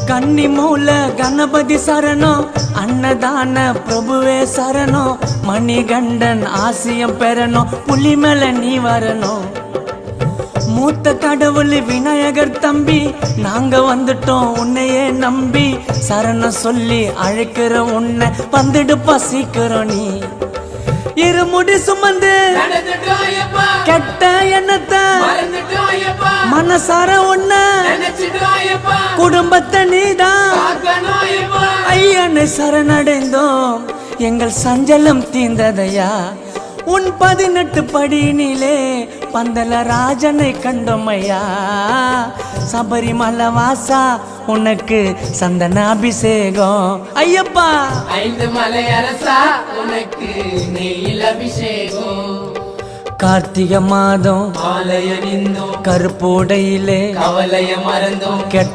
கன்னி மூல கணபதி சரணம், அன்னதான பிரபுவே சரணம், மணிகண்டன் ஆசியம் பெறணும், புலி மேல நீ வரணும். மூத்த கடவுள் விநாயகர் தம்பி, நாங்க வந்துட்டோம் உன்னையே நம்பி, சரணம் சொல்லி அழைக்கிற உன்னை வந்துடுப்பா சீக்கிரம் நீ. இருமுடி சுமந்து கெட்ட எண்ணத்தை மனசார உன்ன குடும்பத்தை நீதான் ஐயனை சரணடைந்தோம், எங்கள் சஞ்சலம் தீர்ந்ததையா. உன் 18 படியினிலே பந்தல ராஜனை கண்டோமையா. சபரிமலை வாசா உனக்கு சந்தன அபிஷேகம் ஐயப்பா. 5 மலை அரசா உனக்கு நெய்யில் அபிஷேகம். கார்த்திகை மாதம் ஆலய நின்றோம், கருப்போடையிலே கவலைய மறந்தோம், கெட்ட